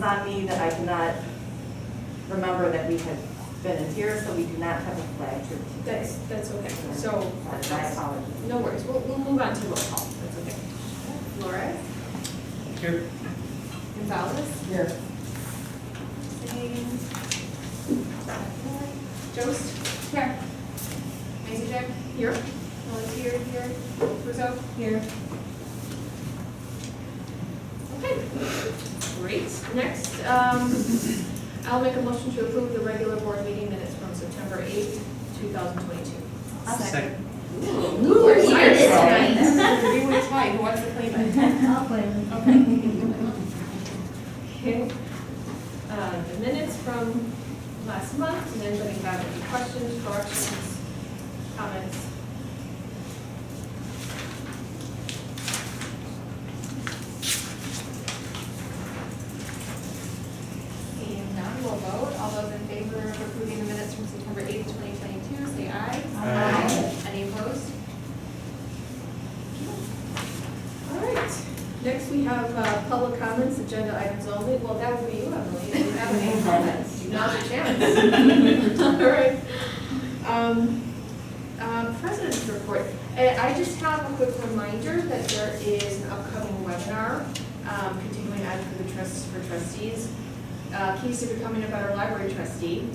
is on me that I cannot remember that we had been in here, so we do not have a flag here today. That's okay. So, My apologies. no worries. We'll move on to roll call. That's okay. Flores? Here. Gonzalez? Here. Same. Jost? Here. Mason Here. Melissa here. Russo? Here. Okay, great. Next, I'll make a motion to approve the regular board meeting minutes from September 8th, 2022. Second. Ooh, we're excited tonight. We were tight, who wants to claim it? I'll play with Okay. The minutes from last month, does anybody have any questions, corrections, comments? Seeing none, we'll vote. All those in favor of approving the minutes from September 8th, 2022, say aye. Aye. Any opposed? All right. Next, we have public comments, agenda items only. Well, that would be you, Emily. Do you have any comments? Now's your chance. All right. President's report. I just have a quick reminder that there is an upcoming webinar, continuing on for the trusts for trustees. Keys to becoming a better library trustee.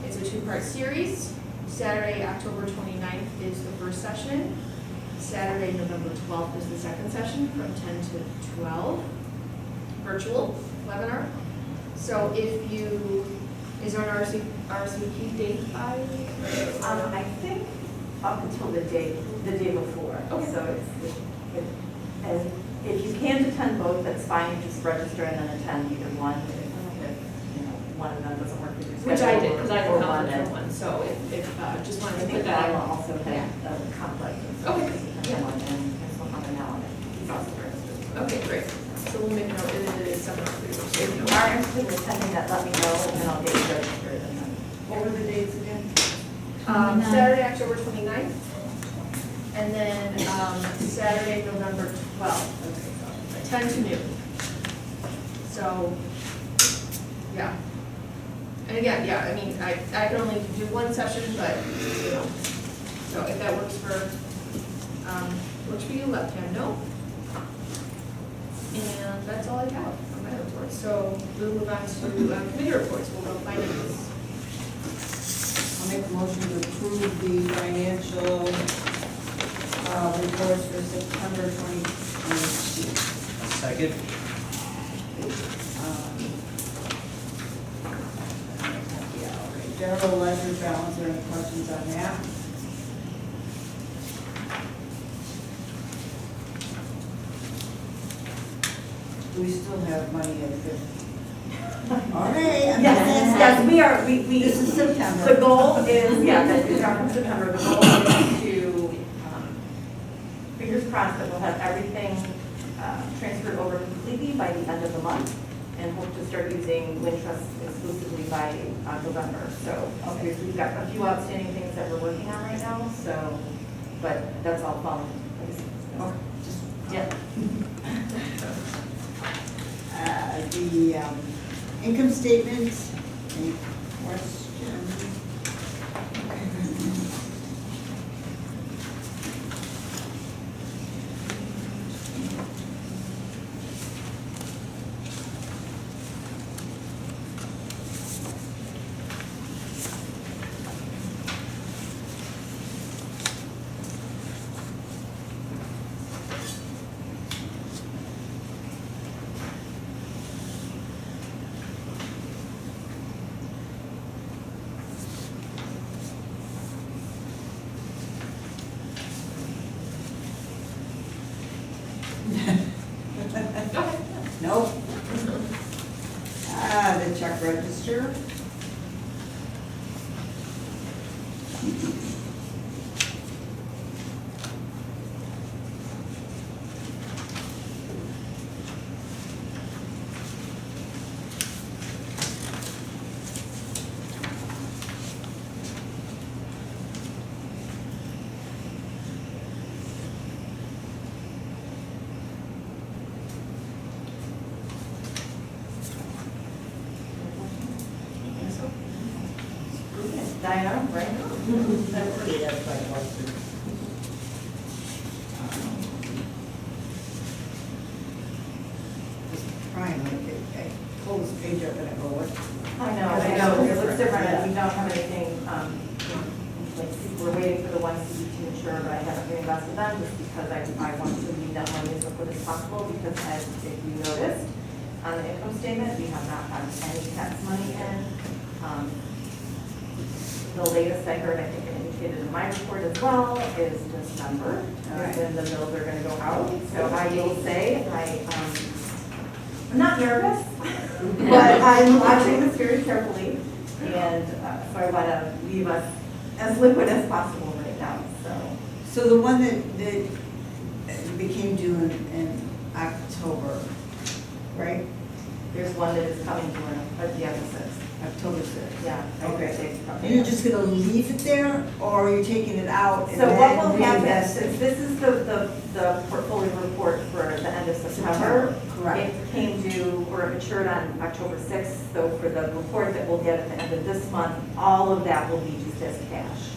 It's a two-part series. Saturday, October 29th is the first session. Saturday, November 12th is the second session from 10 to 12, virtual webinar. So if you, is there an RSVP date by? I think up until the day before. Okay. So and if you can't attend both, that's fine, you just register and then attend either one. If one of them doesn't work with your Which I did, schedule, because I or can one count that- for one, so if, just I wanted to think put that Lila out. also had a conflict. So Okay. yeah. One, and there's one other now, and he's also registered. Okay, great. So we'll make a note, it is someone who If you are interested in attending that, let me know, and I'll get you registered. And then, what were the dates again? Saturday, October 29th, and then Saturday, November 12th, 10 to noon. So, yeah. And again, yeah, I mean, I can only do one session, but, you know, so if that works for you, let Pam know. And that's all I have for my report. So we'll move on to committee reports. We'll go finance. I'll make a motion to approve the financial reports for September 2022. Second. General ledger balance, are there any questions on that? Do we still have money in it? All right. Yes, we are, we. This is September. The goal is, yeah, that we start from September, the goal is to, fingers crossed that we'll have everything transferred over completely by the end of the month, and hope to start using Wintrust exclusively by November. So we've got a few outstanding things that we're working on right now, so, but that's all falling into place. Okay, just, Yeah. the income statement, any questions? Nope. The check register. Okay, that's like what the. Just trying to get, I pull this page up and I go, what? I know, it looks different, and we don't have anything, like, we're waiting for the one CD to mature, but I haven't reinvested them, just because I want to leave that money as liquid as possible, because as if you noticed, on the income statement, we have not had any tax money in. The latest I heard, I think it indicated in my report as well, is December, and then the bills are gonna go out, so I will say, I'm not nervous, but I'm watching this very carefully, and so I want to leave us as liquid as possible right now, so. So the one that became due in October, right? There's one that is coming to the end of 6th. October 6th. Yeah. Okay. And you're just gonna leave it there, or are you taking it out and So what will then happen, reinvest it? since this is the portfolio report for the end of September. Correct. It came due, or it matured on October 6th, so for the report that we'll get at the end of this month, all of that will be just as cash.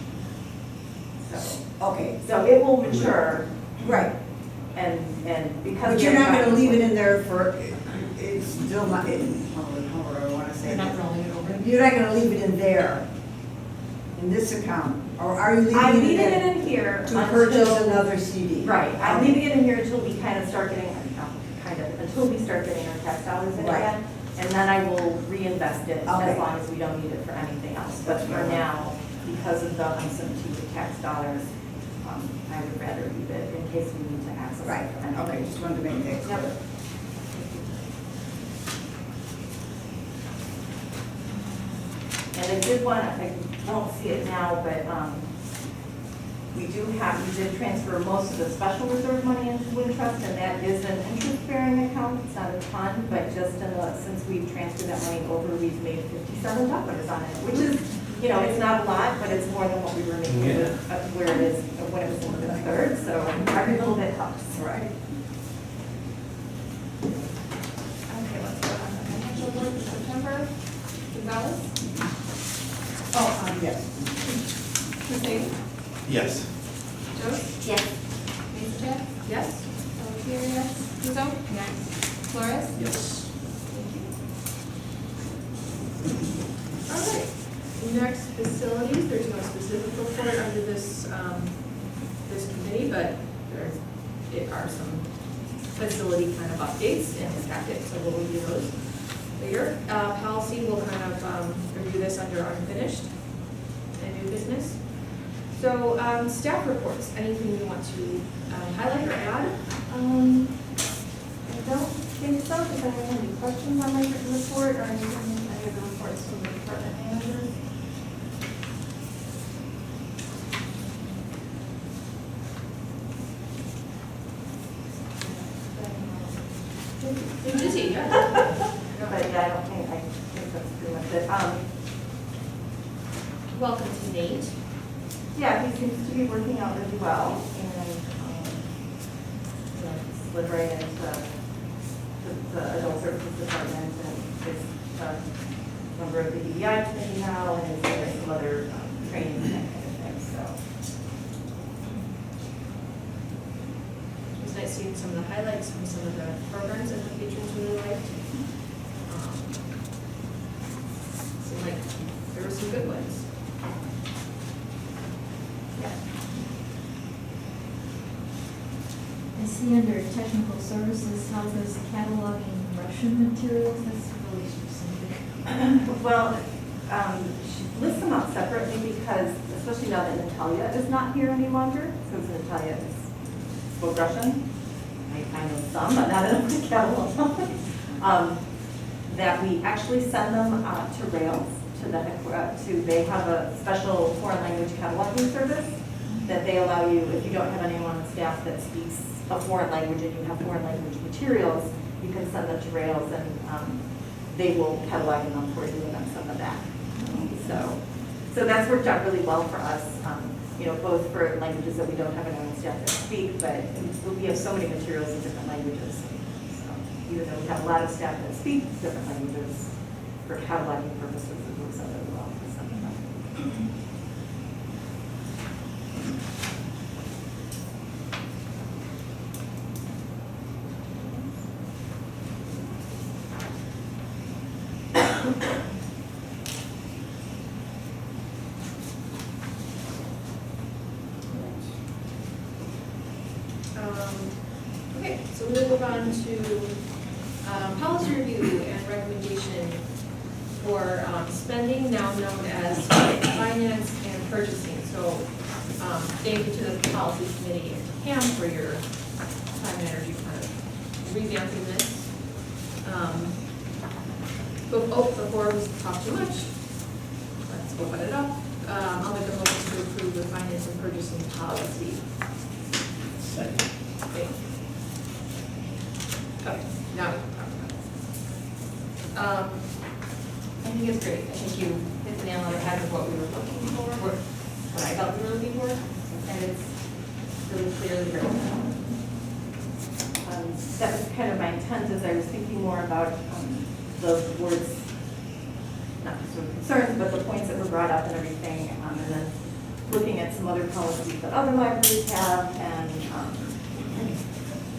Okay, So it will mature, right, and because. but you're not gonna leave it in there for, it's still not, however I wanna say. You're not rolling it over? You're not gonna leave it in there, in this account, or are you I'm leaving leaving it it in in here to purchase until, another CD? right, I'm leaving it in here until we kind of start getting, until we start getting our tax dollars in Right. again. And then I will reinvest it Okay. as long as we don't need it for anything else. But That's for fine. now, because of the uncertainty with tax dollars, I would rather leave it in case we need to access it Right, for anything. okay, just wanted to make that Yep. clear. And I did want, I don't see it now, but we did transfer most of the special reserve money into Wintrust, and that is an interest-bearing account. It's not a ton, but just since we've transferred that money over, we've made $57 on it, which is, it's not a lot, but it's more than what we were making Yeah. where it is, when it was in the third, so every little bit helps. Right. Okay, let's go on the financial report for September. Gonzalez? Yes. Hussein? Yes. Jones? Yes. Mizek? Yes. Pelletier, yes. Guzzo? Yes. Flores? Yes. Thank you. All right, next, facilities, there's no specific report under this, this committee, but there are some facility kind of updates in the packet, so we'll review those later. Policy, we'll kind of review this under unfinished and new business. So, staff reports, anything you want to highlight or add? I don't think so. Does anyone have any questions on my written report or any of the reports from the department managers? Been busy, yeah. But yeah, I think that's pretty much it. Welcome to Nate. Yeah, he seems to be working out really well, and, he's slid right into the adult services department, and is a member of the EDI committee now, and is doing some other training and that kind of thing, so. It was nice seeing some of the highlights from some of the programs that the patrons really liked. Seemed like there were some good ones. Yeah. I see under technical services, how does cataloging Russian materials, that's really specific. Well, she lists them out separately because, especially now that Natalia is not here any longer, since Natalia spoke Russian, I know some, but not enough to catalog them. That we actually send them to Rails, they have a special foreign language cataloging service that they allow you, if you don't have anyone on staff that speaks a foreign language and you have foreign language materials, you can send them to Rails and they will catalog them for you and then send them back. So that's worked out really well for us, both for languages that we don't have anyone on staff that speak, but we have so many materials in different languages. So even though we have a lot of staff that speak different languages, for cataloging purposes, it works out really well for some of them. Okay, so we'll move on to policy review and recommendation for spending, now known as finance and purchasing. So thank you to the policy committee and to Pam for your time and energy kind of revamping this. Before we talk too much, let's open it up. I'll make a motion to approve the finance and purchasing policy. Second. Okay, now we can talk about it. I think it's great. I think you hit the nail on the head of what we were looking for, or what I thought we were looking for, and it's really clearly written. That was kind of my intent as I was thinking more about the board's, not sort of concerns, but the points that were brought up and everything, and then looking at some other policies that other libraries have,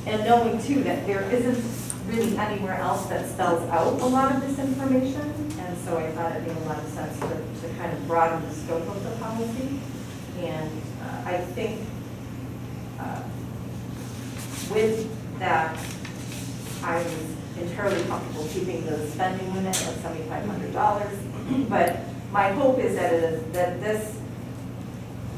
and knowing too that there isn't really anywhere else that spells out a lot of this information, and so I thought it made a lot of sense to kind of broaden the scope of the policy. And I think with that, I was entirely comfortable keeping the spending limit at $7,500. But my hope is that this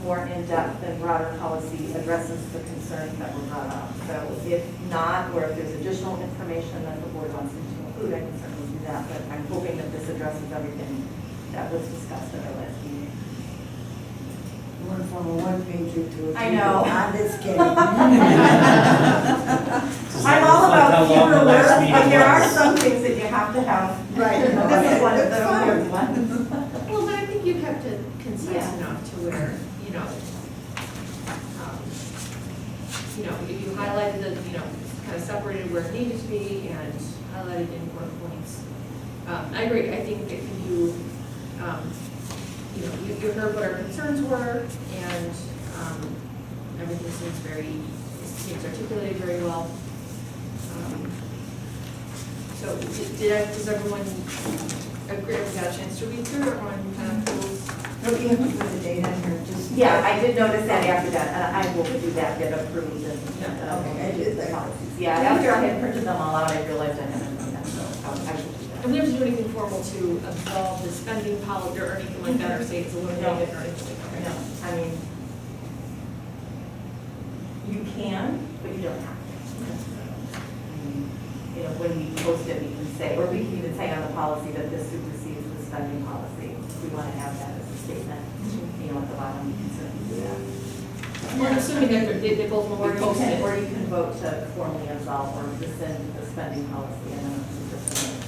more in-depth and broader policy addresses the concerns that were brought up. So if not, or if there's additional information that the board wants me to include, I can certainly do that. But I'm hoping that this addresses everything that was discussed at our last meeting. You went from a one-pager to a. I know. I'm just kidding. I'm all Like how about long the fewer last words, meeting but there are was. some things that you have to have. Right. This is one of That's those fine. weird ones. Well, but I think you kept it concise Yeah. enough to where, you highlighted the, kind of separated where it needed to be and highlighted important points. I agree. I think that you heard what our concerns were, and everything seems articulated very well. So does everyone agree? Have we got a chance to read through, or everyone kind of feels? Don't you have to put the date on here, just? Yeah, I did notice that after that, and I will do that, get approved and. Okay, I did that. policies. Yeah, after I had printed them all out, I realized I hadn't done that, so I will do that. And we have to do anything formal to absolve the spending policy or anything like that, or say it's eliminated or anything like that? No, I mean, you can, but you don't have to. When we post it, we can say, or we can even say on the policy that this supersedes the spending policy. If we want to have that as a statement, at the bottom, we can certainly do that. Well, I'm assuming that they both will work post it. Or you can vote to formally absolve or rescind the spending policy and then it's just.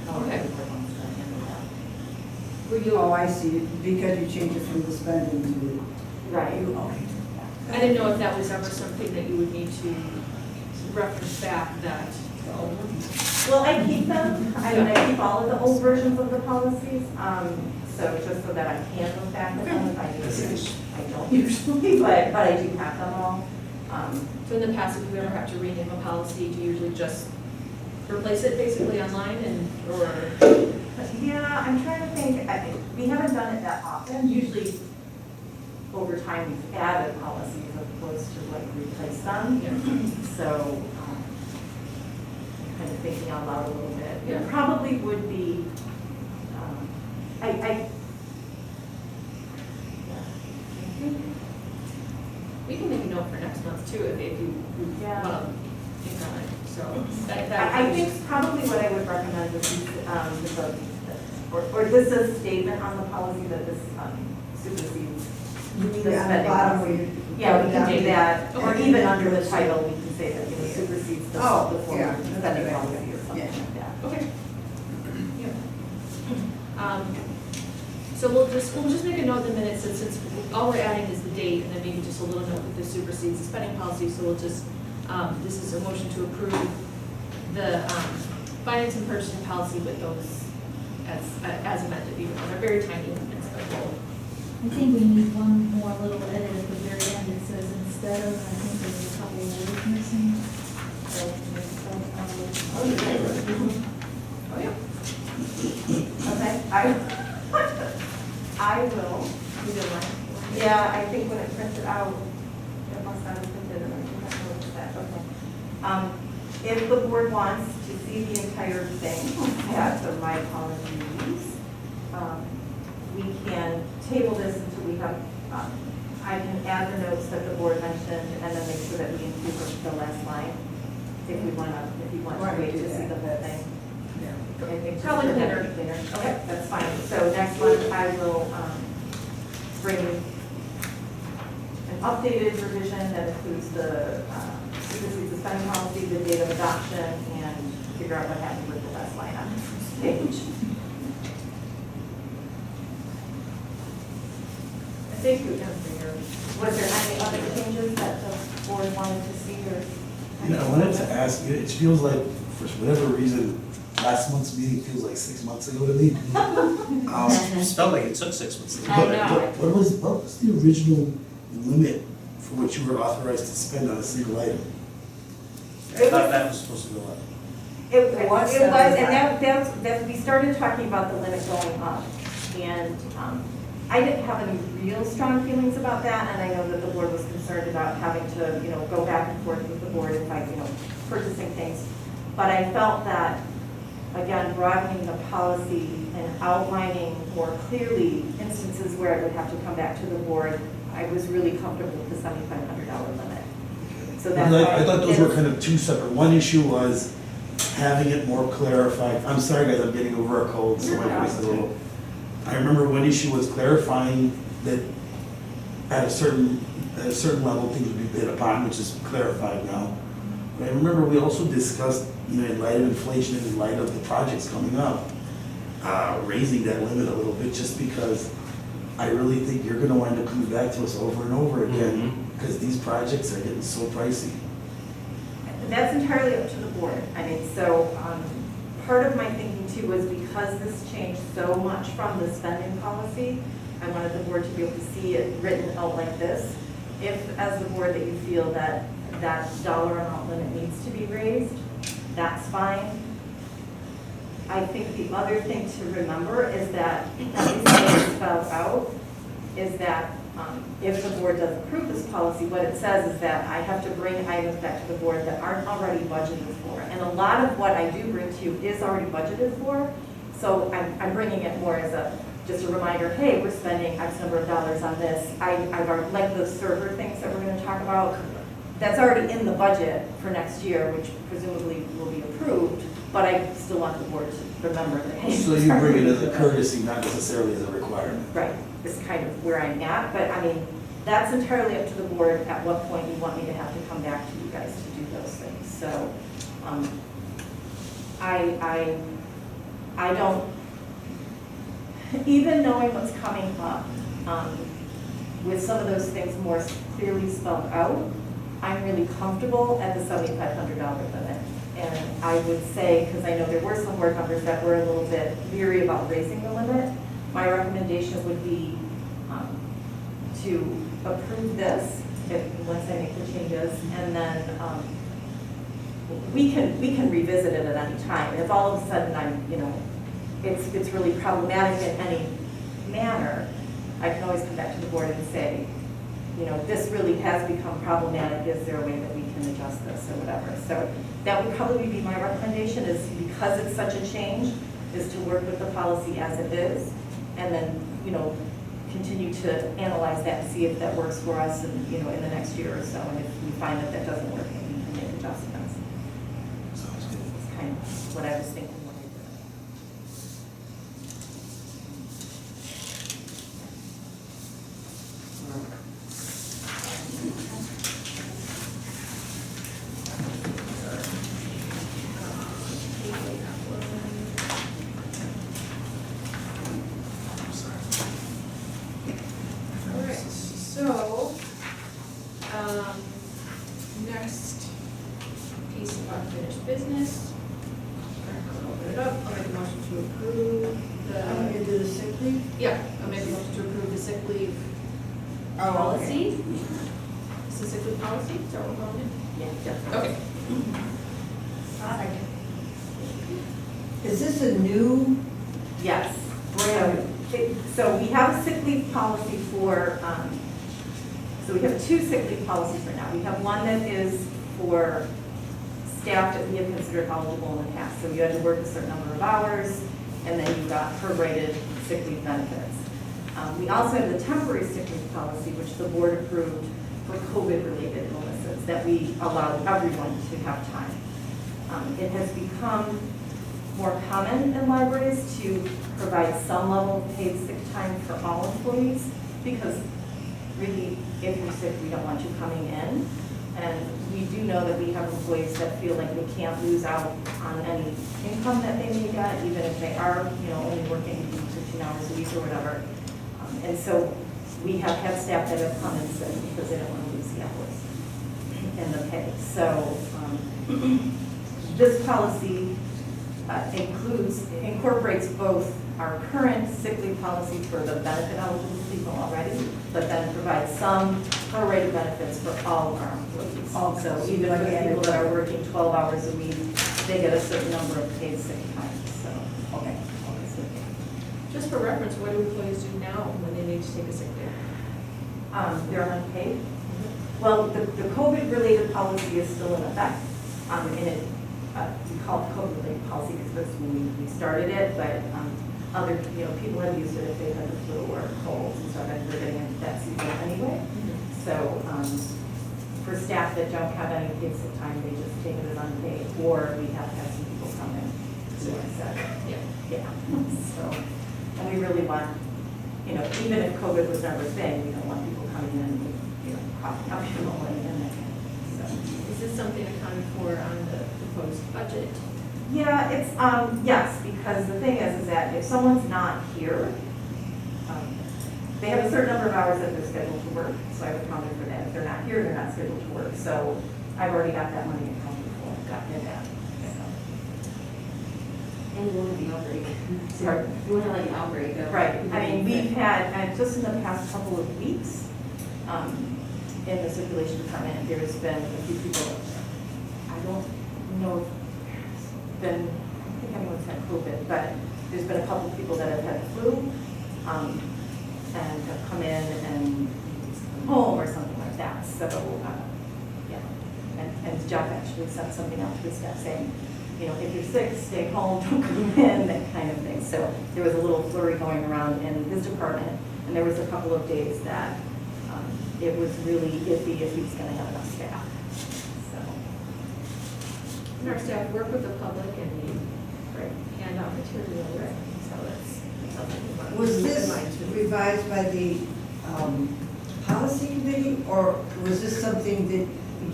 Okay. However the board wants to handle that. Were you, Oh, I see, because you changed it from the spending to. Right. Okay. I didn't know if that was ever something that you would need to reference back that. Well, I keep them, I mean, I keep all of the old versions of the policies, so just so that I can look back at them if I need to. I don't usually, but I do have them all. So in the past, if you ever have to rename a policy, do you usually just replace it basically online or? Yeah, I'm trying to think, we haven't done it that often, usually over time we've added policies as opposed to like replace them. Yeah. So, I'm kind of thinking out loud a little bit. Yeah. It probably would be, We can make a note for next month too, if you Yeah. want to think on it, so. that I think probably what I would recommend is, or this is a statement on the policy that this supersedes. You mean the on the spending bottom policy. where you. Yeah, we can do that, or Okay. even under the title, we can say that, supersedes the Oh, former yeah. spending policy or something Yeah. like that. Okay. Yeah. So we'll just make a note in the minutes, since all we're adding is the date, and then maybe just a little note that this supersedes the spending policy, so we'll just, this is a motion to approve the finance and purchasing policy with those as amended, even though they're very tiny amendments, but we'll I think we need one more little edit at the very end. It says instead of, I think there's a couple of words missing. Oh, yeah. Okay, I will. You did one. Yeah, I think when it printed out, it must not have printed, and I think I noticed that, okay. If the board wants to see the entire thing, yeah, so my apologies. We can table this until we have, I can add the notes that the board mentioned, and then make sure that we include the last line, if we want to, if you want to Right, wait do to see that. the whole thing. Yeah. I think Probably just cleaner. cleaner. Okay, that's fine. So next month, I will bring an updated revision that includes the supersedes the spending policy, the date of adoption, and figure out what happened with the last line on this page. I think you can figure. Was there any other changes that the board wanted to see or? You know, I wanted to ask you, it feels like, for whatever reason, last month's meeting feels like 6 months ago to me. It felt like it took 6 months. I know. What was the original limit for what you were authorized to spend on a single item? I thought that was supposed to go up. It was, was and 75. that's, we started talking about the limit going up. And I didn't have any real strong feelings about that, and I know that the board was concerned about having to, go back and forth with the board if I, purchasing things. But I felt that, again, broadening the policy and outlining more clearly instances where it would have to come back to the board, I was really comfortable with the $7,500 limit. So that's Well, why I thought those were it's- kind of two separate. One issue was having it more clarified. I'm sorry, guys, I'm getting over a cold, so my voice is a little. I remember one issue was clarifying that at a certain level, things would be bid upon, which is clarified now. But I remember we also discussed, in light of inflation and in light of the projects coming up, raising that limit a little bit, just because I really think you're gonna wind up coming back to us over and over again, because these projects are getting so pricey. That's entirely up to the board. I mean, so part of my thinking too was because this changed so much from the spending policy, I wanted the board to be able to see it written out like this. If, as the board, that you feel that that dollar amount limit needs to be raised, that's fine. I think the other thing to remember is that, at least the way it's spelled out, is that if the board does approve this policy, what it says is that I have to bring items back to the board that aren't already budgeted for. And a lot of what I do bring to you is already budgeted for, so I'm bringing it more as just a reminder, hey, we're spending X number of dollars on this. I've already, like the server things that we're gonna talk about, that's already in the budget for next year, which presumably will be approved, but I still want the board to remember that, hey. So you bring it as a courtesy, not necessarily as a requirement. Right, is kind of where I'm at, but I mean, that's entirely up to the board at what point you want me to have to come back to you guys to do those things. So, I don't, even knowing what's coming up, with some of those things more clearly spelled out, I'm really comfortable at the $7,500 limit. And I would say, because I know there were some board members that were a little bit leery about raising the limit, my recommendation would be to approve this once I make the changes, and then we can revisit it at any time. If all of a sudden it's really problematic in any manner, I can always come back to the board and say, this really has become problematic. Is there a way that we can adjust this or whatever? So that would probably be my recommendation, is because it's such a change, is to work with the policy as it is, and then, continue to analyze that and see if that works for us in the next year or so. And if we find that that doesn't work, then we can make adjustments. Sounds good. That's kind of what I was thinking when I did it. All right, so, next piece of unfinished business. open it up, I'll make a motion to approve I'm gonna the, do the sick leave. yeah, I'll make a motion to approve the sick leave Oh, okay. policy. Is the sick leave policy, is that what we're calling Yeah. it? Okay. Is this a new, Yes. So we have a sick leave policy for, so we have two sick leave policies right now. We have one that is for staff that we have considered eligible in the past. So you had to work a certain number of hours, and then you got prorated sick leave benefits. We also have the temporary sick leave policy, which the board approved for COVID-related illnesses, that we allowed everyone to have time. It has become more common in libraries to provide some level of paid sick time for all employees, because really, if you're sick, we don't want you coming in. And we do know that we have employees that feel like they can't lose out on any income that they may get, even if they are, only working 15 hours a week or whatever. And so we have had staff that have come and said because they don't want to lose the hours in the pay. So this policy incorporates both our current sick leave policy for the benefit eligible people already, but then provides some prorated benefits for all of our employees. So even for the people that are working 12 hours a week, they get a certain number of paid sick time, so. okay. Just for reference, what do employees do now when they need to take a sick day? They're unpaid. Well, the COVID-related policy is still in effect. And it, we call it COVID-related policy because that's when we started it, but other, people have used it if they had the flu or colds and stuff, and we're getting into that season anyway. So for staff that don't have any paid sick time, they just take it as unpaid, or we have had some people come in, so I said, Yeah. yeah. So, and we really want, even if COVID was never a thing, we don't want people coming in, coughing up your pneumonia and that kind of thing, so. Is this something accounted for on the proposed budget? Yeah, it's, yes, because the thing is that if someone's not here, they have a certain number of hours that they're scheduled to work, so I've accounted for that. If they're not here, they're not scheduled to work, so I've already got that money accounted for, gotten it out. And you want to be outbreak. Sorry. You want to let the outbreak go. Right, I mean, we've had, just in the past couple of weeks, in the circulation department, there's been a few people, I don't know if it's been, I don't think anyone's had COVID, but there's been a couple of people that have had the flu, and have come in and come home or something like that, so, yeah. And Jeff actually sent something out to his staff saying, if you're sick, stay home, don't come in, that kind of thing. So there was a little flurry going around in his department, and there was a couple of days that it was really iffy if he was going to have enough staff. So, And our staff work with the public and we hand out materials, so that's something we want to Was keep in this mind too. revised by the policy committee, or was this something that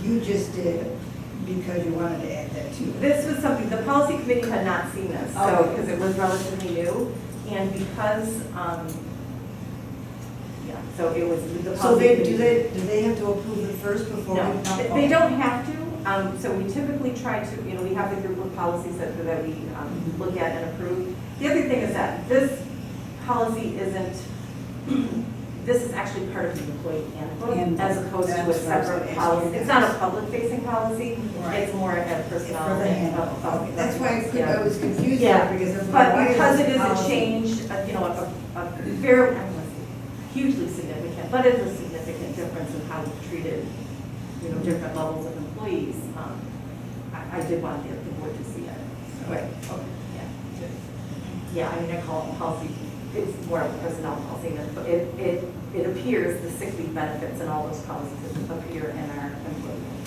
you just did because you wanted to add that to it? this was something, the policy committee had not seen this, so, Okay. because it was relatively new, and because, so it was the So policy do committee. they have to approve it first before we? No, they don't have to. So we typically try to, we have the group of policies that we look at and approve. The other thing is that this policy isn't, this is actually part of the employee handbook as opposed to a That's what I was separate gonna policy. ask you. It's not a public-facing policy, Right. it's more a personnel For the thing. handbook. Okay, that's why Yeah. I was confused Yeah, there, because I'm like, But why because this it is a policy? change, a very, I don't want to say hugely significant, but it is a significant difference in how we've treated, different levels of employees. I did want the board to see it. So, Right. yeah. Yeah, I mean, I call it policy, it's more of a personnel policy, but it appears, the sick leave benefits and all those policies appear in our employee handbook.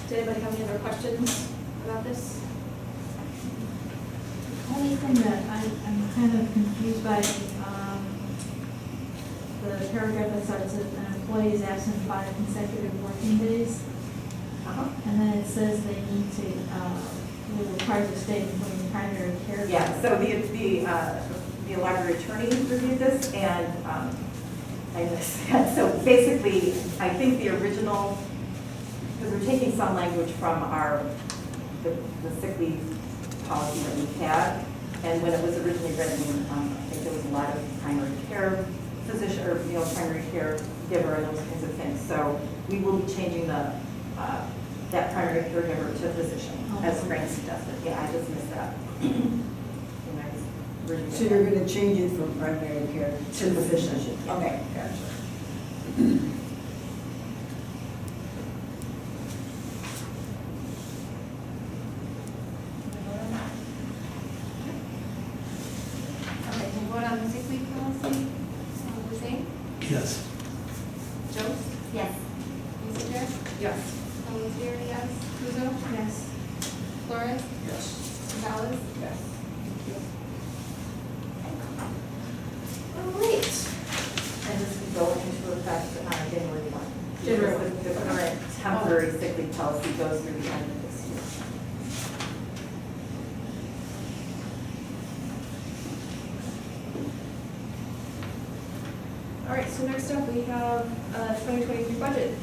Does anybody have any other questions about this? Only thing that I'm kind of confused by, the paragraph that starts with an employee is absent 5 consecutive working days, Uh-huh. and then it says they need to, they're required to stay including primary care. Yeah, so the library attorney reviewed this, and I missed that. So basically, I think the original because we're taking some language from the sick leave policy that we had. And when it was originally written, I think there was a lot of primary care physician, or, primary care giver and those kinds of things. So we will be changing that primary caregiver to physician, as Fran suggested. Yeah, I just missed that. When I was reading So it. you're gonna change it from primary care to physician? Okay, gotcha. Okay, can we vote on the sick leave policy? Hussein? Yes. Jones? Yes. Isenger? Yes. Pelletier, yes. Kuzo? Yes. Flores? Yes. Gonzalez? Yes. All right. And this will go into effect on January 1. January Because the current temporary sick leave policy goes through the end of this year. All right, so next up, we have 2023 budget,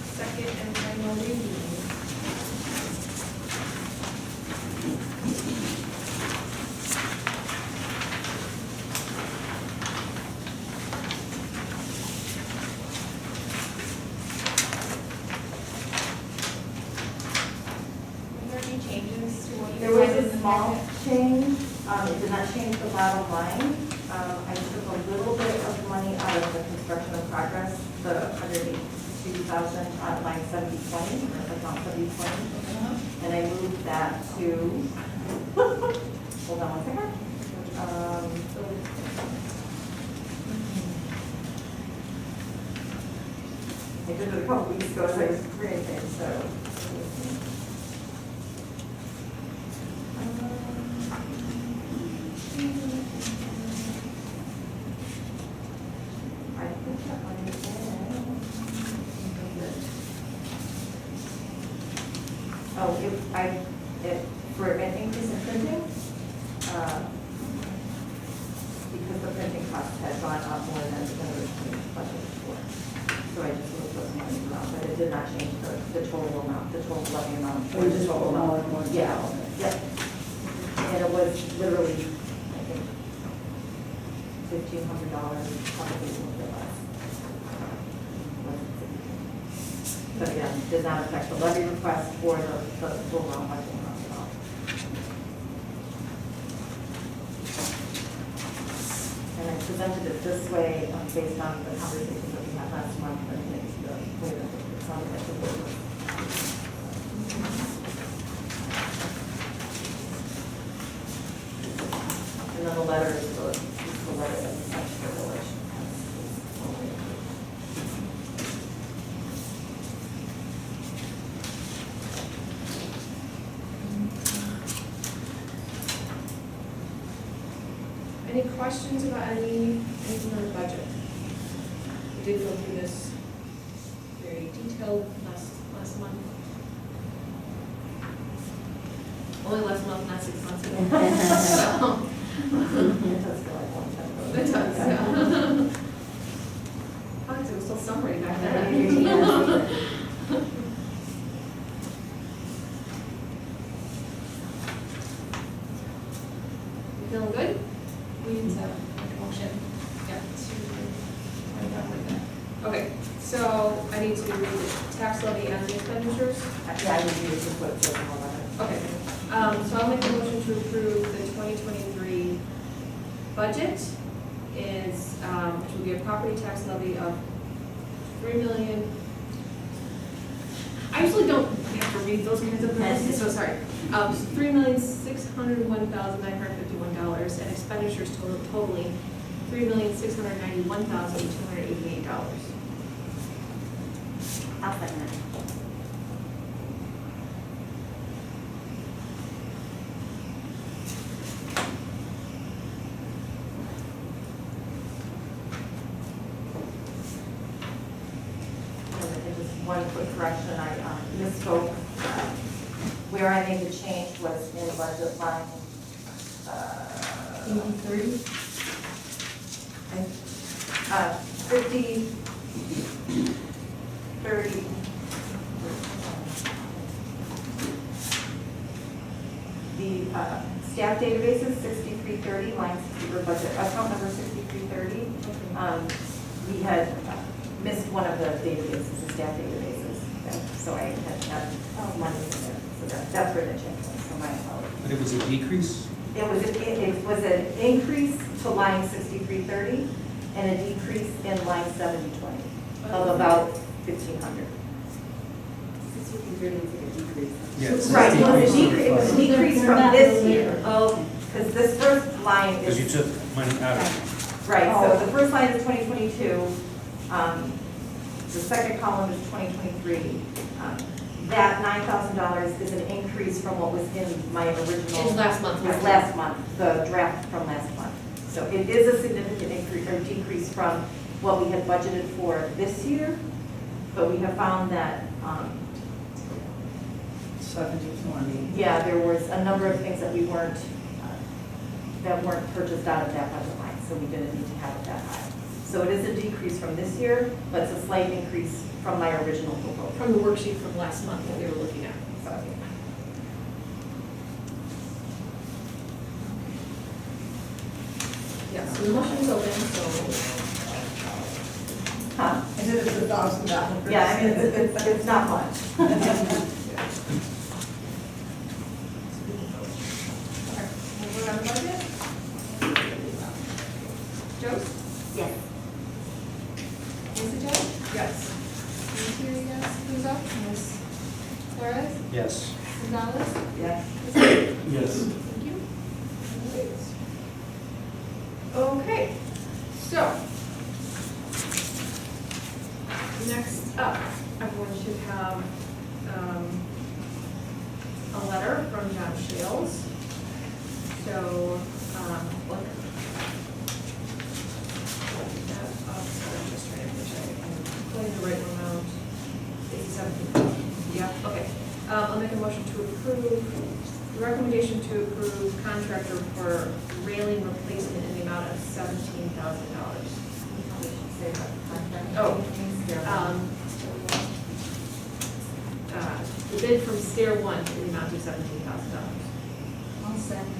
second and final reading. Are there any changes to what you There was had in a the small packet? change, it did not change the bottom line. I took a little bit of money out of the construction in progress, the 182,000 on line 7020, or account 7020. And I moved that to, hold on one second. I did it a couple weeks ago as I was creating things, so. I think that one is in. Oh, for an increase in printing, because the printing costs had gone up more than originally budgeted for. So I just moved those monies around, but it did not change the total amount, the total levy amount. So you the just total put them all amount. in one Yeah, account? yeah. And it was literally, I think, $1,500, probably a little bit less. But again, did not affect the levy request or the overall budget amount at all. And I presented it this way based on the conversations that we had last month, and I think the way that it sounded like the board was. And then the letter is the letter that is sent to the village. Any questions about anything on the budget? We did go through this very detailed last month. Only last month, not 6 months ago. So, It does feel like one time. it does, yeah. Oh, it was still summery back then. You feeling good? We need to make a motion. Yeah, okay, so I need to read the tax levy and the expenditures. Yeah, I would do this with the letter. Okay, so I'll make a motion to approve the 2023 budget is, which will be a property tax levy of 3 million. I usually don't have to read those kinds of numbers, so sorry. $3,601,951 and expenditures totaling $3,691,288. I'll second it. And just one quick correction, I misspoke. Where I made the change was in the budget line. 80/30? 50, 30, Staff databases, 6330, line 60, or budget, account number 6330. We had missed one of the databases, the staff databases, so I had money in there. So that's where the change was, so my apologies. But it was a decrease? It was an increase to line 6330 and a decrease in line 7020 of about 1,500. 6330 was like a decrease. Yeah, it says Right, it was a decrease decrease, it was a from decrease They're from not this related. year. Oh, because this first line Because you is, took money out of it. right, so the first line is 2022. The second column is 2023. That $9,000 is an increase from what was in my original. In last month, Was right? last month, the draft from last month. So it is a significant increase or decrease from what we had budgeted for this year, but we have found that, 70/20. yeah, there was a number of things that we weren't purchased out of that budget line, so we didn't need to have it that high. So it is a decrease from this year, but it's a slight increase from my original proposal. From the worksheet from last month that we were looking at. So, Yeah, so the motion's open, so. huh. And then it's $1,000. Yeah, I mean, it's not much. Okay, we're on the budget? Jost? Yes. Lisa Jones? Yes. Antia, yes. Puzo? Yes. Flores? Yes. Gonzalez? Yeah. Yes. Thank you. Okay, so. Next up, I'm going to have a letter from John Shields. So, what? I'm just trying to make sure I'm putting the right one out. It's 17. Yeah, okay. I'll make a motion to approve, the recommendation to approve contractor for railing replacement in the amount of $17,000. Oh, the bid from Stair One in the amount of $17,000. I'll second.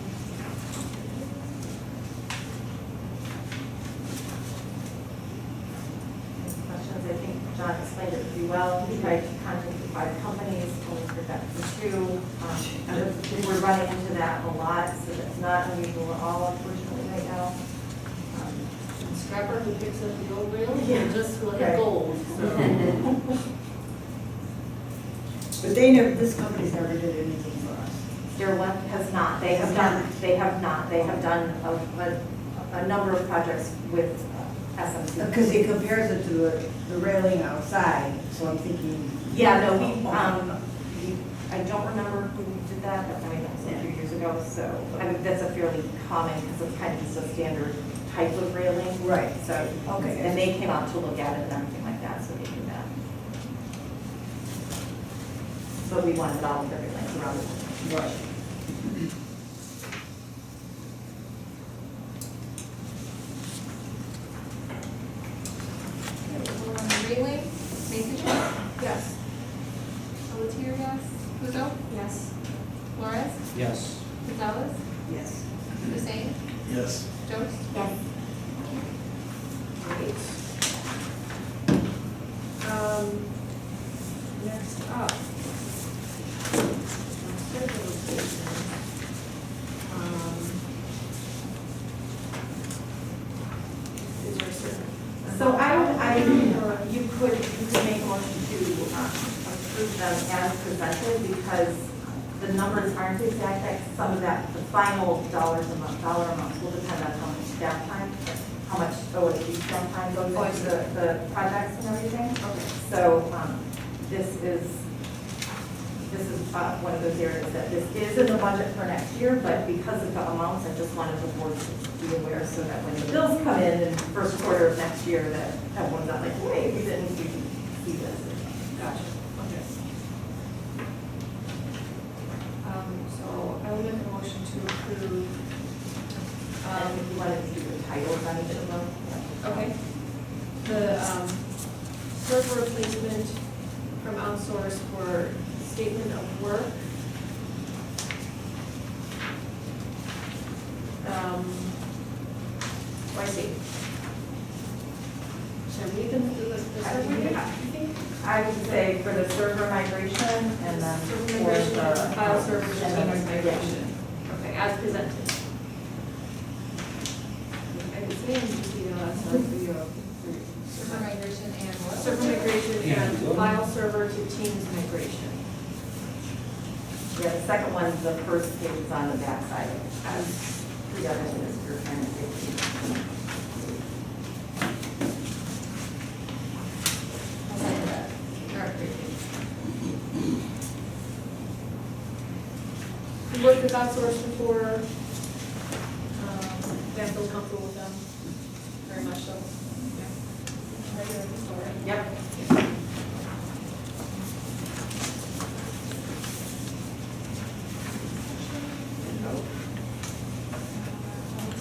Questions? I think John explained it pretty well. He tried to contact the 5 companies, only heard back from 2. We're running into that a lot, so that's not unusual at all, unfortunately, right now. Scrapper who picks up the old rail, Yeah. just like Right. gold, so. But they never, this company's never did anything for us. Stair One has not. They have done, they have not. They have done a number of projects with SMC. Because he compares it to the railing outside, so I'm thinking. Yeah, no, I don't remember who did that, but I mean, that was a few years ago, so, I mean, that's a fairly common, because it's kind of just a standard type of railing. Right. So, Okay. and they came out to look at it and everything like that, so they knew that. But we wanted all of the railings around it. Right. We're on the railing, Mason? Yes. Pelletier, yes. Puzo? Yes. Flores? Yes. Gonzalez? Yes. Hussein? Yes. Jones? Yes. Great. Next up. Server location. Is there a certain? So you could make a motion to approve them as presented, because the numbers aren't exact. Some of that, the final dollar amounts will depend on how much staff time, how much OSU staff time goes into the projects and everything. Okay. So this is one of those areas that this is in the budget for next year, but because of the amounts, I just wanted the board to be aware so that when the bills come in the first quarter of next year, that everyone's not like, wait, we didn't see this. Gotcha, okay. So I will make a motion to approve. If you wanted to see the titles on each of them. Okay. The server replacement from outsource for statement of work. I see. Should I read them, the summary? I think I would say for the server migration and then server for migration, the. file server to and then Teams the- migration. Okay, as presented. I can see and just see the last one for you. Server migration and what? Server migration and Yeah. file server to Teams migration. Yeah, the second one, the first page is on the back side of it. As presented as your kind of safety. I'll second that. All right, great. You worked with outsourced before, Dan feels comfortable with them, very much so. Yeah. Regular before. Yep.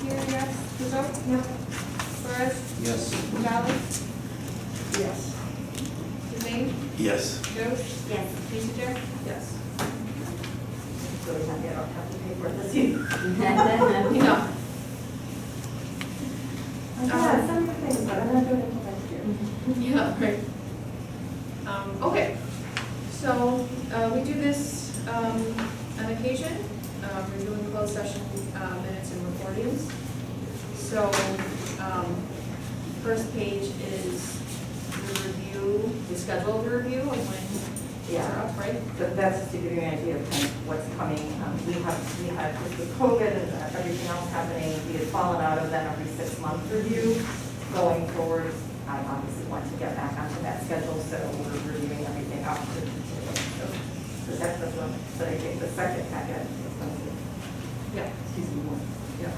Here, yes, Kuzo? Yep. Flores? Yes. Gonzalez? Yes. Hussein? Yes. Jones? Yes. Peter? Yes. So we have, I don't have to pay for it this year. No. Yeah, some of the things, but I'm not doing it until next year. Yeah, right. Okay, so, we do this, on occasion, we're doing closed session, minutes and recordings. So, first page is the review, the schedule of the review of when these are up, right? So that's just to give you an idea of kind of what's coming. We had just with COVID and everything else happening, we had fallen out of that every 6-month review. Going forward, I obviously want to get back onto that schedule, so we're reviewing everything up to today. So that's the one that I think the second packet is going to, Yeah. excuse me, one. Yeah.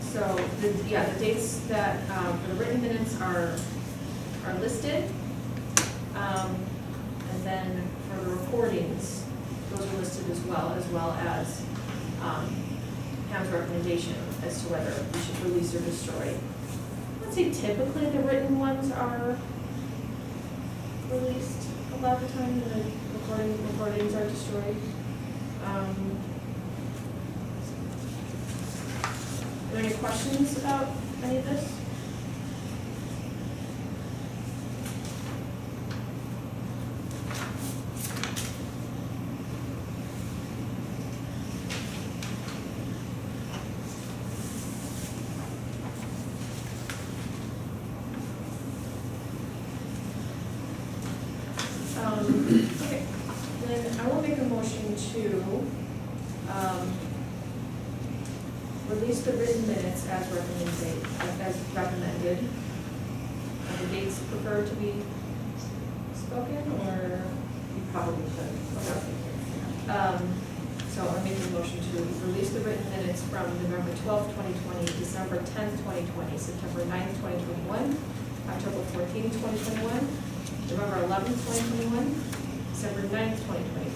So, the dates that, for the written minutes are listed. And then for the recordings, those are listed as well as, Pam's recommendation as to whether we should release or destroy. I'd say typically the written ones are released a lot of the time, and the recordings are destroyed. Are there any questions about any of this? Okay, then I will make a motion to, release the written minutes as recommended. Are the dates preferred to be spoken, or? You probably should. So I'm making a motion to release the written minutes from November 12th, 2020, December 10th, 2020, September 9th, 2021, October 14th, 2021, November 11th, 2021, December 9th, 2021.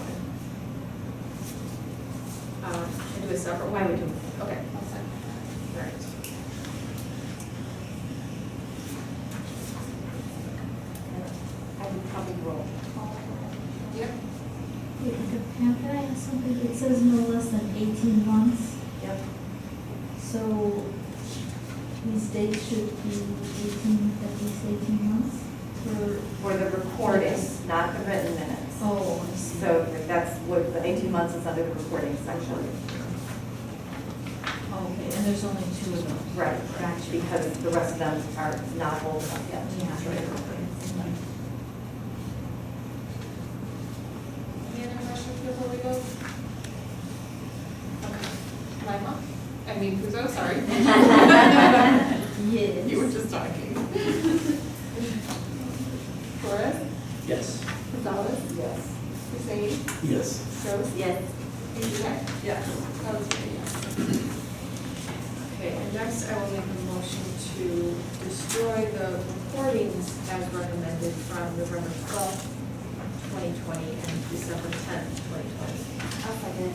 And do a separate one? I would do. Okay, I'll second that. All right. I would probably roll. Yep. Pam, can I ask something? It says no less than 18 months, Yep. so these dates should be 18, at least 18 months for, For the recordings, not the written minutes. oh, I see. So that's what the 18 months is under the recording section. Okay, and there's only 2 of them. Right, because the rest of them are not old enough yet. Any other questions before we go? Okay. Lima? I mean, Kuzo, sorry. Yes. You were just talking. Flores? Yes. Gonzalez? Yes. Hussein? Yes. Jones? Yes. Peter? Yes. That was very yes. Okay, and next I will make a motion to destroy the recordings as recommended from November 12th, 2020 and December 10th, 2020. I'll second.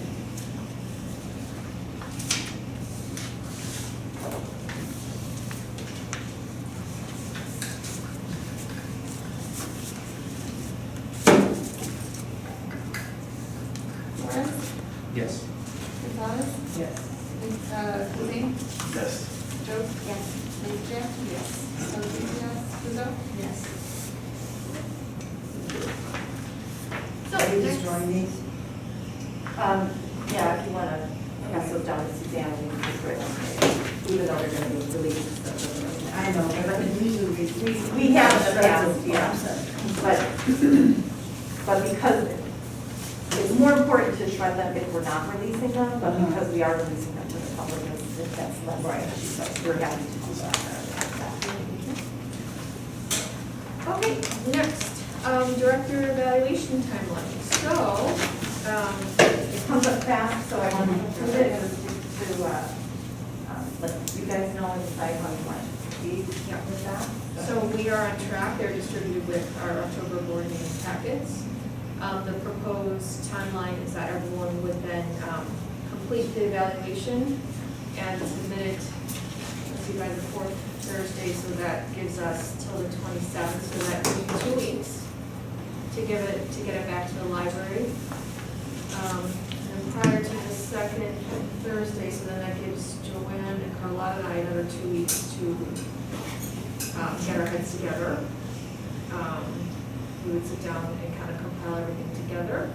Flores? Yes. Gonzalez? Yes. so? Yes. So, Are you next- destroying these? Yeah, if you want to pass those down to Suzanne, we can just write them there, even though they're going to be released. and stuff, doesn't really matter. I know, but usually We have in the past, yeah. But because it's more important to shred them if we're not releasing them, but because we are releasing them to the public, if that's less. Right. So we're happy to do that. Okay, next, director evaluation timeline. So, It comes up fast, so I want to include it to let you guys know and decide how you want to proceed with that. so we are on track. They're distributed with our October board meeting packets. The proposed timeline is that everyone would then complete the evaluation and submit it, let's see, by the fourth Thursday, so that gives us till the 27th, so that gives you 2 weeks to get it back to the library. And prior to the second Thursday, so then that gives Joanne and Carlotta and I another 2 weeks to get our heads together. We would sit down and kind of compile everything together.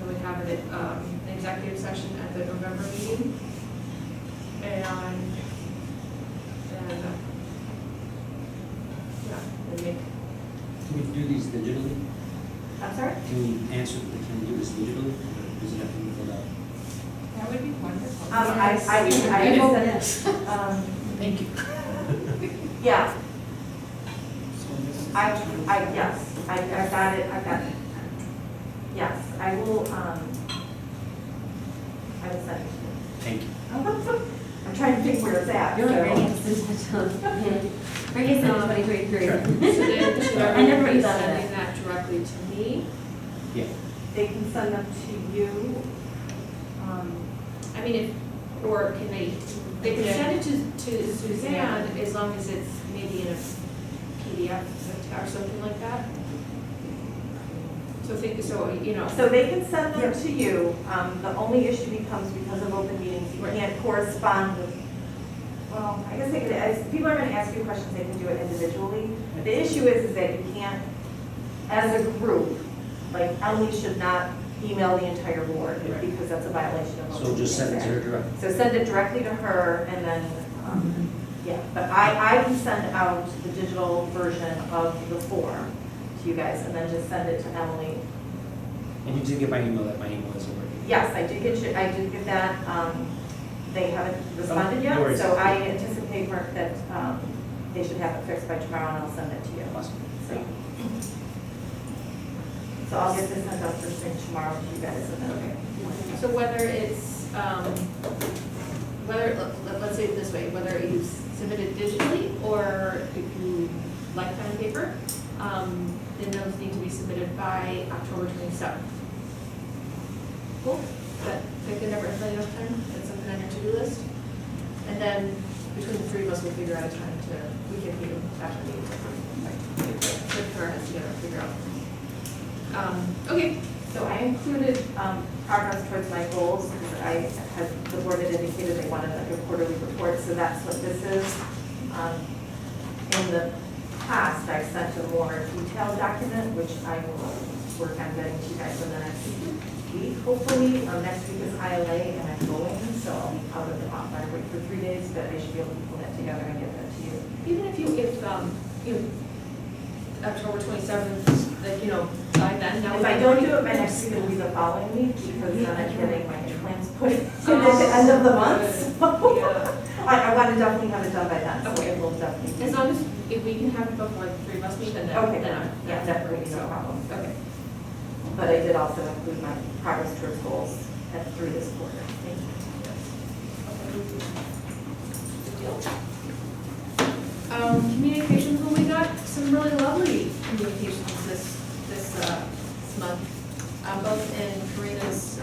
We would have it an executive session at the November meeting. And make. Can we do these digitally? I'm sorry? Can we do this digitally? Or does it have to be filled out? That would be wonderful. I Yes. Thank you. Yeah, yes, I got it. Yes, I will send it to you. Thank you. I'm trying to think where it's at. You're so- like ready to send it to, ready to send it to 2023. So then should I never everyone be thought of sending that. that directly to me? Yeah. They can send them to you. I mean, or can they can send it to Suzanne as long as it's maybe in a PDF or something like that? So, you know. So they can send them to you. The only issue becomes because of open meetings, you Right. can't correspond with, well, I guess they could, as people are gonna ask you questions, they can do it individually. The issue is that you can't, as a group, like Emily should not email the entire board Right. because that's a violation of open So just send it to her meetings. directly. So send it directly to her and then, yeah, but I can send out the digital version of the form to you guys and then just send it to Emily. And you did get my email, that my email isn't working. Yes, I did get that. They haven't responded No yet, worries. so I anticipate, Mark, that they should have it fixed by tomorrow and I'll send it to you. Awesome. So I'll get this sent out first thing tomorrow to you guys and then. So whether it's, let's say it this way, whether you submit it digitally or if you like pen and paper, then those need to be submitted by October 27th. Cool? That could never play enough time, that's something on your to-do list. And then between the three of us, we'll figure out a time we can meet after the meeting. Put our heads together, figure out. Okay, So I included progress towards my goals because the board had indicated they wanted like a quarterly report, so that's what this is. In the past, I've sent a more detailed document, which I will work on getting to you guys in the next week, hopefully. Next week is ILA and I'm going, so I'll be out of the library for 3 days, but I should be able to pull that together and get that to you. even if October 27th, like, by then, that would If be I don't great. do it, my next week will be the following week, because then I'm getting my plans put in at the end of the month. So Yeah. I want to definitely have it done by then, so Okay. it will definitely. be- As long as, if we can have it before the three of us meet, then Okay, then yeah, that would be no problem. Okay. But I did also include my progress towards goals through this quarter. Thank you. Good deal. Communications, well, we got some really lovely communications this month, both in Karina's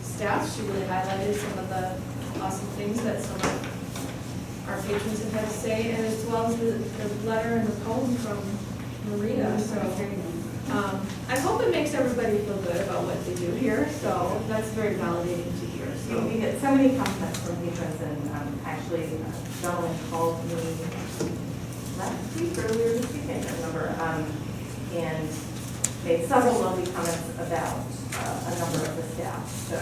staff. She really highlighted some of the awesome things that some of our patrons have had to say, and as well as the letter and the poem from Maria. So I hope it makes everybody feel good about what they do here, so that's very validating to hear. So So we get so many compliments from patrons, and actually, a gentleman called me last week, earlier this week, I and made several lovely comments about a number of the staff, so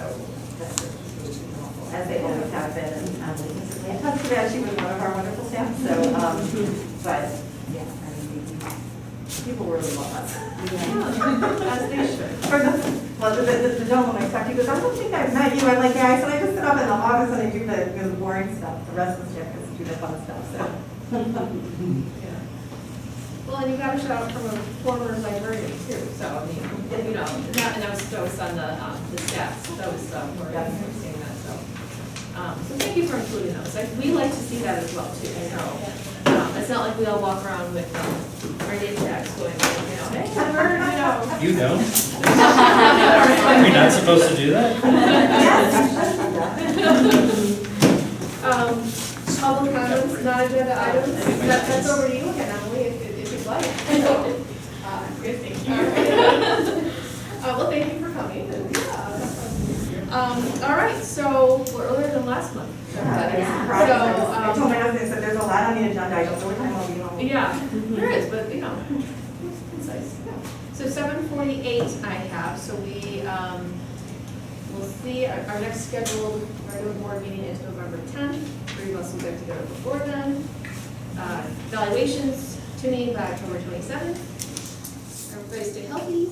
that's really helpful, as they always have been, and Emily can certainly attest to that, she was one of our wonderful staff, so, but, yeah, I mean, people really love us. As they should. For the gentleman I talked to, he goes, I don't think I've met you. I'm like, yeah, I said I just sit up in the office and I do the boring stuff. The rest of the staff gets to do the fun stuff, so. Yeah. Well, and you got a shout out from a former librarian too, so I mean, you know, and I was stoked on the staff, those were saying that, so. So thank you for including those. Like, we like to see that as well too, so. It's not like we all walk around with our name tags going, you know, hey, we're, you know. You don't? Are you not supposed to do that? Public comments, non-agenda items, that's over to you again, Emily, if you'd like. Good, thank you. Well, thank you for coming. All right, so we're earlier than last month. I told my husband, I said, there's a lot on the agenda. I don't know what time I'll be home. Yeah, there is, but you know, concise. So 7:48 I have, so we will see, our next scheduled regular board meeting is November 10th. Three of us will get together before then. Valuations to me by October 27th. Everybody stay healthy.